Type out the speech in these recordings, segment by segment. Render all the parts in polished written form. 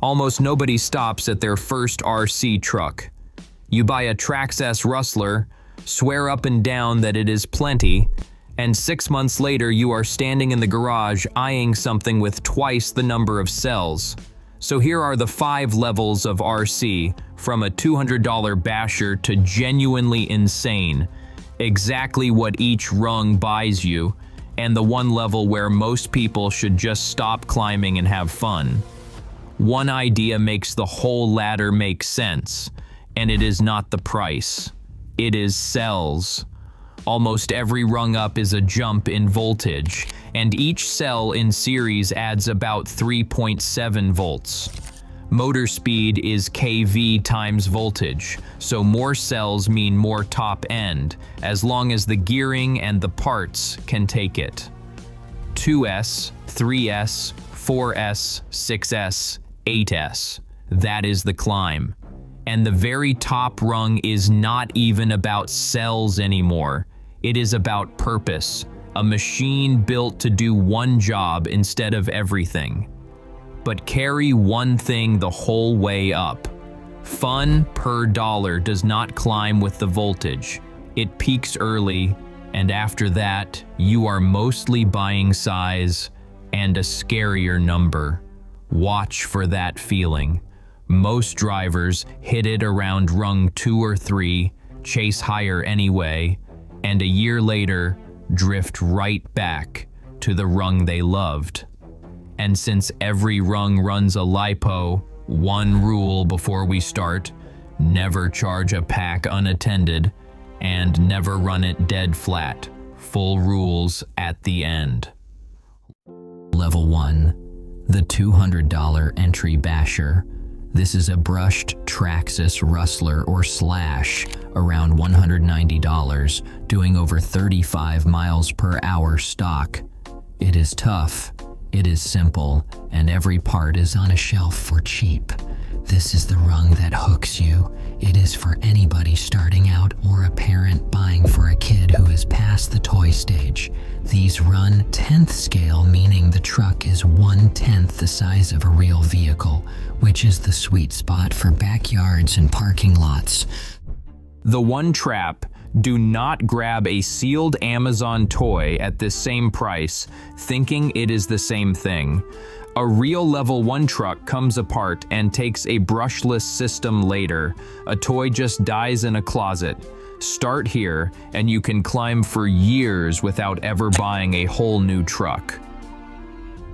Almost nobody stops at their first RC truck. You buy a Traxxas Rustler, swear up and down that it is plenty, and 6 months later you are standing in the garage eyeing something with twice the number of cells. So here are the 5 levels of RC, from a $200 basher to genuinely insane. Exactly what each rung buys you, and the one level where most people should just stop climbing and have fun. One idea makes the whole ladder make sense, and it is not the price. It is cells. Almost every rung up is a jump in voltage, and each cell in series adds about 3.7 volts. Motor speed is kV times voltage, so more cells mean more top end, as long as the gearing and the parts can take it. 2S, 3S, 4S, 6S, 8S. That is the climb. And the very top rung is not even about cells anymore. It is about purpose, a machine built to do one job instead of everything. But carry one thing the whole way up. Fun per dollar does not climb with the voltage. It peaks early, and after that, you are mostly buying size and a scarier number. Watch for that feeling. Most drivers hit it around rung 2 or 3, chase higher anyway, and a year later, drift right back to the rung they loved. And since every rung runs a LiPo, one rule before we start: never charge a pack unattended, and never run it dead flat. Full rules at the end. Level 1. The $200 entry basher. This is a brushed Traxxas Rustler or Slash, around $190, doing over 35 miles per hour stock. It is tough, it is simple, and every part is on a shelf for cheap. This is the rung that hooks you. It is for anybody starting out or a parent buying for a kid who is past the toy stage. These run 10th scale, meaning the truck is 1/10 the size of a real vehicle, which is the sweet spot for backyards and parking lots. The one trap: do not grab a sealed Amazon toy at this same price, thinking it is the same thing. A real level 1 truck comes apart and takes a brushless system later. A toy just dies in a closet. Start here, and you can climb for years without ever buying a whole new truck.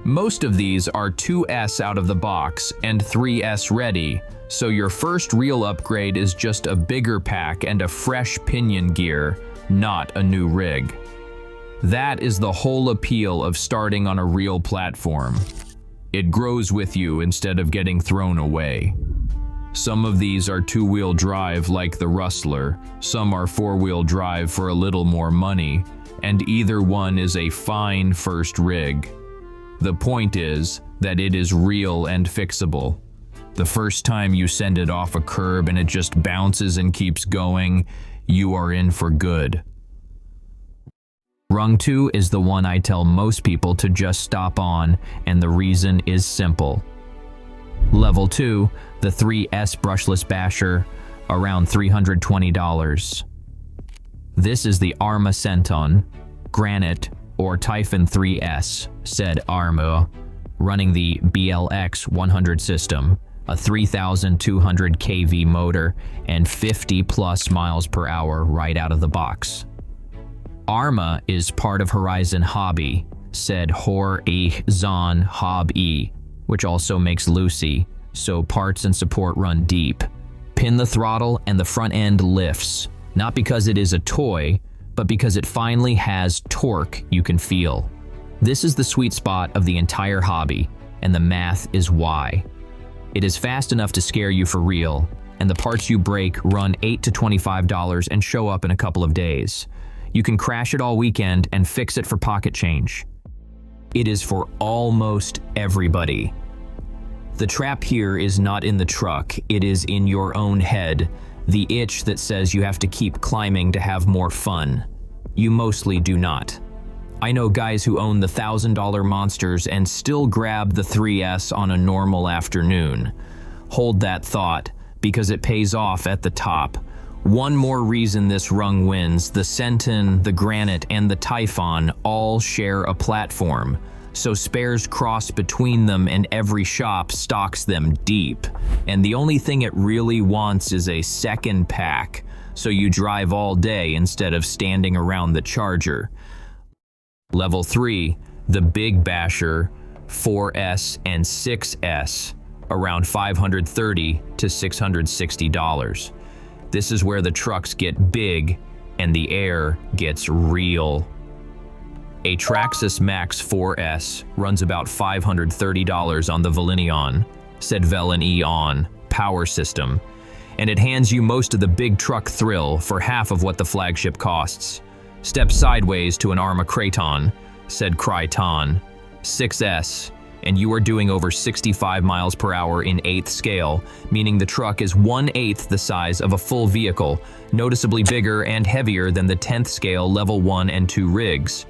Most of these are 2S out of the box and 3S ready, so your first real upgrade is just a bigger pack and a fresh pinion gear, not a new rig. That is the whole appeal of starting on a real platform. It grows with you instead of getting thrown away. Some of these are 2-wheel drive like the Rustler, some are 4-wheel drive for a little more money, and either one is a fine first rig. The point is that it is real and fixable. The first time you send it off a curb and it just bounces and keeps going, you are in for good. Rung 2 is the one I tell most people to just stop on, and the reason is simple. Level 2, the 3S brushless basher, around $320. This is the Arrma Granite or Typhon 3S, said Arrma, running the BLX 100 system, a 3,200 kV motor and 50+ miles per hour right out of the box. Arrma is part of Horizon Hobby, said Horizon Hobby, which also makes Lucy, so parts and support run deep. Pin the throttle and the front end lifts, not because it is a toy, but because it finally has torque you can feel. This is the sweet spot of the entire hobby, and the math is why. It is fast enough to scare you for real, and the parts you break run $8 to $25 and show up in a couple of days. You can crash it all weekend and fix it for pocket change. It is for almost everybody. The trap here is not in the truck, it is in your own head, the itch that says you have to keep climbing to have more fun. You mostly do not. I know guys who own the $1,000 monsters and still grab the 3S on a normal afternoon. Hold that thought, because it pays off at the top. One more reason this rung wins: the Centon, the Granite, and the Typhon all share a platform, so spares cross between them and every shop stocks them deep. And the only thing it really wants is a second pack, so you drive all day instead of standing around the charger. Level 3, the Big Basher, 4S and 6S, around $530 to $660. This is where the trucks get big and the air gets real. A Traxxas Max 4S runs about $530 on the Valinion, said Velen E-On, power system, and it hands you most of the big truck thrill for half of what the flagship costs. Step sideways to an Arrma Granite, said Crichton, 6S, and you are doing over 65 miles per hour in 8th scale, meaning the truck is 1/8 the size of a full vehicle, noticeably bigger and heavier than the 10th scale level 1 and 2 rigs.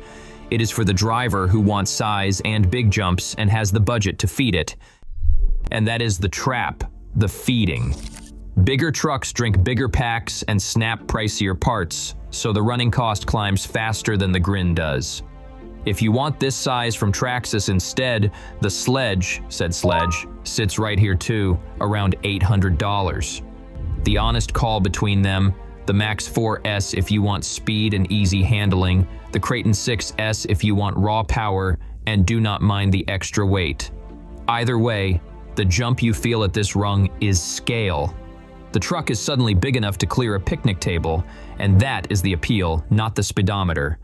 It is for the driver who wants size and big jumps and has the budget to feed it. And that is the trap, the feeding. Bigger trucks drink bigger packs and snap pricier parts, so the running cost climbs faster than the grin does. If you want this size from Traxxas instead, the Sledge, said Sledge, sits right here too, around $800. The honest call between them: the Max 4S if you want speed and easy handling, the Granite 6S if you want raw power and do not mind the extra weight. Either way, the jump you feel at this rung is scale. The truck is suddenly big enough to clear a picnic table, and that is the appeal, not the speedometer.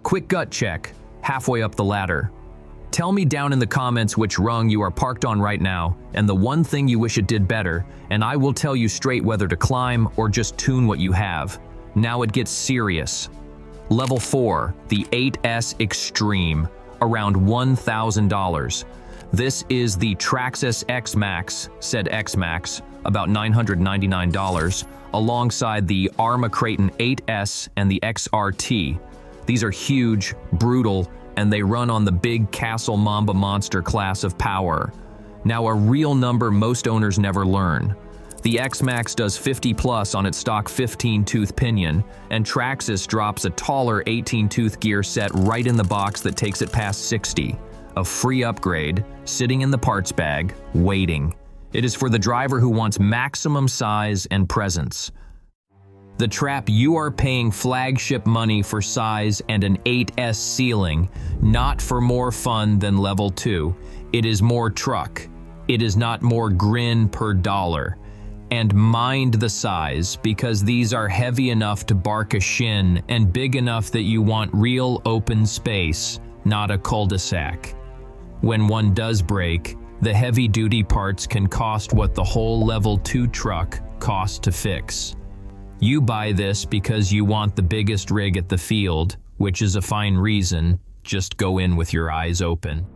Quick gut check, halfway up the ladder. Tell me down in the comments which rung you are parked on right now, and the one thing you wish it did better, and I will tell you straight whether to climb or just tune what you have. Now it gets serious. Level 4, the 8S Extreme, around $1,000. This is the Traxxas X-Max, said X-Max, about $999, alongside the Arrma Granite 8S and the XRT. These are huge, brutal, and they run on the big Castle Mamba monster class of power. Now a real number most owners never learn. The X-Max does 50 plus on its stock 15-tooth pinion, and Traxxas drops a taller 18-tooth gear set right in the box that takes it past 60. A free upgrade, sitting in the parts bag, waiting. It is for the driver who wants maximum size and presence. The trap: you are paying flagship money for size and an 8S ceiling, not for more fun than level 2. It is more truck. It is not more grin per dollar. And mind the size, because these are heavy enough to bark a shin and big enough that you want real open space, not a cul-de-sac. When one does break, the heavy-duty parts can cost what the whole level 2 truck costs to fix. You buy this because you want the biggest rig at the field, which is a fine reason. Just go in with your eyes open.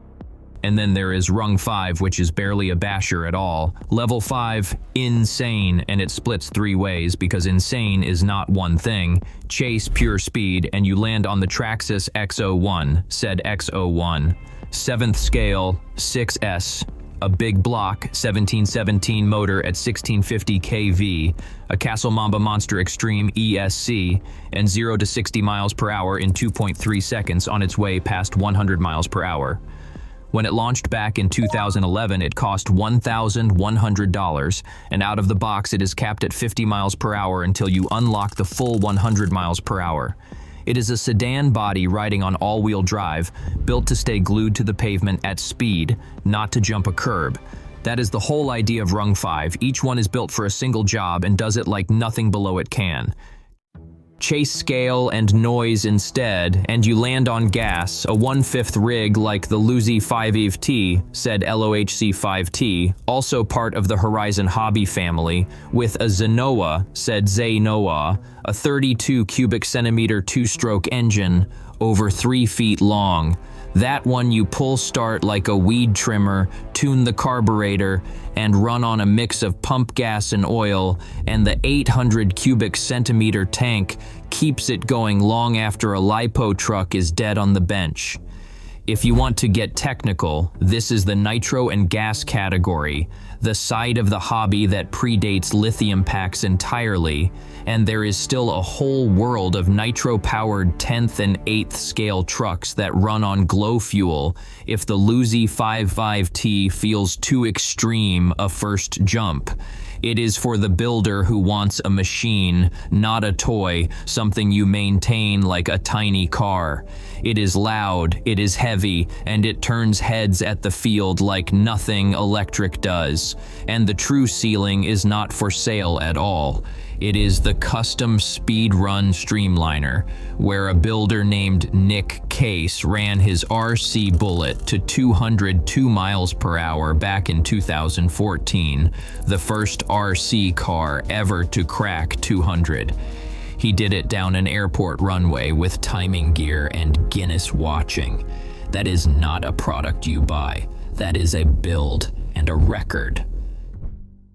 And then there is rung 5, which is barely a basher at all. Level 5, insane, and it splits 3 ways because insane is not one thing. Chase pure speed and you land on the Traxxas X01, said X01. 7th scale, 6S, a big block 1717 motor at 1650 kV, a Castle Mamba Monster Extreme ESC, and 0 to 60 miles per hour in 2.3 seconds on its way past 100 miles per hour. When it launched back in 2011, it cost $1,100, and out of the box it is capped at 50 miles per hour until you unlock the full 100 miles per hour. It is a sedan body riding on all-wheel drive, built to stay glued to the pavement at speed, not to jump a curb. That is the whole idea of rung 5. Each one is built for a single job and does it like nothing below it can. Chase scale and noise instead, and you land on gas, a 1/5 rig like the Luzi 5EV-T, said LOHC5T, also part of the Horizon Hobby family, with a Zenoa, said Zenoa, a 32 cubic centimeter 2-stroke engine, over 3 feet long. That one you pull start like a weed trimmer, tune the carburetor, and run on a mix of pump gas and oil, and the 800 cubic centimeter tank keeps it going long after a lipo truck is dead on the bench. If you want to get technical, this is the nitro and gas category, the side of the hobby that predates lithium packs entirely, and there is still a whole world of nitro-powered 10th and 8th scale trucks that run on glow fuel if the Luzi 55T feels too extreme a first jump. It is for the builder who wants a machine, not a toy, something you maintain like a tiny car. It is loud, it is heavy, and it turns heads at the field like nothing electric does. And the true ceiling is not for sale at all. It is the custom speed run streamliner, where a builder named Nick Case ran his RC Bullet to 202 miles per hour back in 2014, the first RC car ever to crack 200. He did it down an airport runway with timing gear and Guinness watching. That is not a product you buy. That is a build and a record.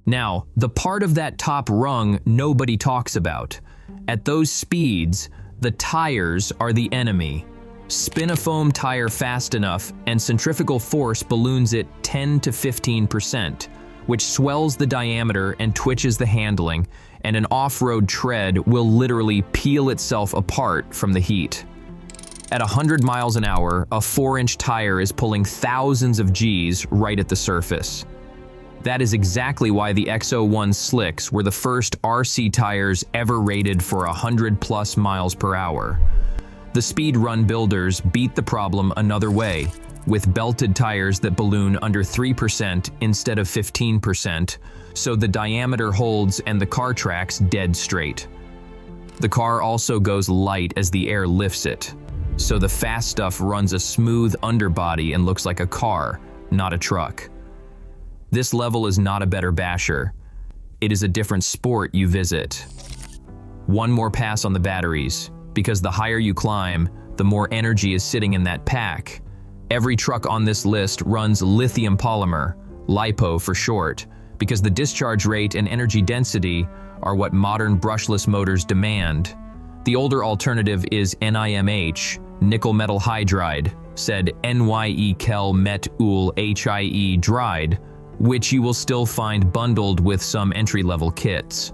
Now, the part of that top rung nobody talks about. At those speeds, the tires are the enemy. Spin a foam tire fast enough and centrifugal force balloons it 10 to 15%, which swells the diameter and twitches the handling, and an off-road tread will literally peel itself apart from the heat. At 100 miles an hour, a 4-inch tire is pulling thousands of Gs right at the surface. That is exactly why the X01 Slicks were the first RC tires ever rated for 100+ miles per hour. The speed run builders beat the problem another way, with belted tires that balloon under 3% instead of 15%, so the diameter holds and the car tracks dead straight. The car also goes light as the air lifts it, so the fast stuff runs a smooth underbody and looks like a car, not a truck. This level is not a better basher. It is a different sport you visit. One more pass on the batteries, because the higher you climb, the more energy is sitting in that pack. Every truck on this list runs lithium polymer, LiPo for short, because the discharge rate and energy density are what modern brushless motors demand. The older alternative is NIMH, nickel metal hydride, said NYEKEL met ul HIE dried, which you will still find bundled with some entry-level kits.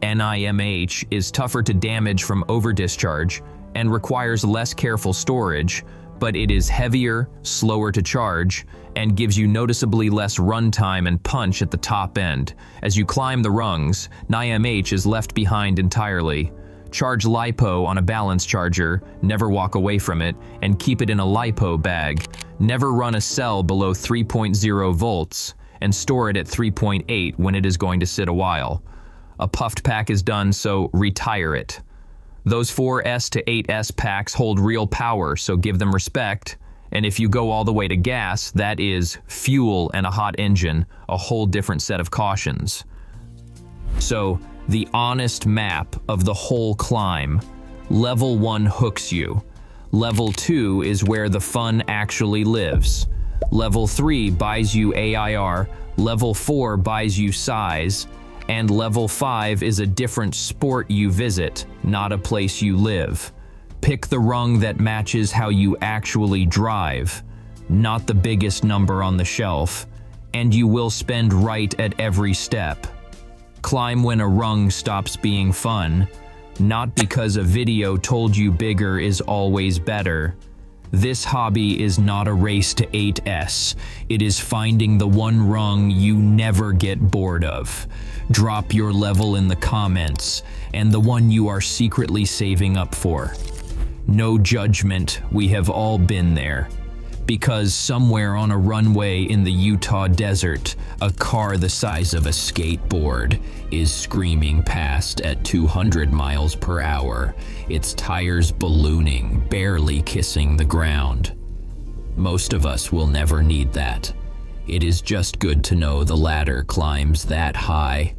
NIMH is tougher to damage from overdischarge and requires less careful storage, but it is heavier, slower to charge, and gives you noticeably less runtime and punch at the top end. As you climb the rungs, NIMH is left behind entirely. Charge LiPo on a balance charger, never walk away from it, and keep it in a LiPo bag. Never run a cell below 3.0 volts, and store it at 3.8 when it is going to sit a while. A puffed pack is done, so retire it. Those 4S to 8S packs hold real power, so give them respect. And if you go all the way to gas, that is fuel and a hot engine, a whole different set of cautions. So, the honest map of the whole climb. Level 1 hooks you. Level 2 is where the fun actually lives. Level 3 buys you AIR, Level 4 buys you size, and Level 5 is a different sport you visit, not a place you live. Pick the rung that matches how you actually drive, not the biggest number on the shelf, and you will spend right at every step. Climb when a rung stops being fun, not because a video told you bigger is always better. This hobby is not a race to 8S. It is finding the one rung you never get bored of. Drop your level in the comments, and the one you are secretly saving up for. No judgment, we have all been there. Because somewhere on a runway in the Utah desert, a car the size of a skateboard is screaming past at 200 miles per hour, its tires ballooning, barely kissing the ground. Most of us will never need that. It is just good to know the ladder climbs that high.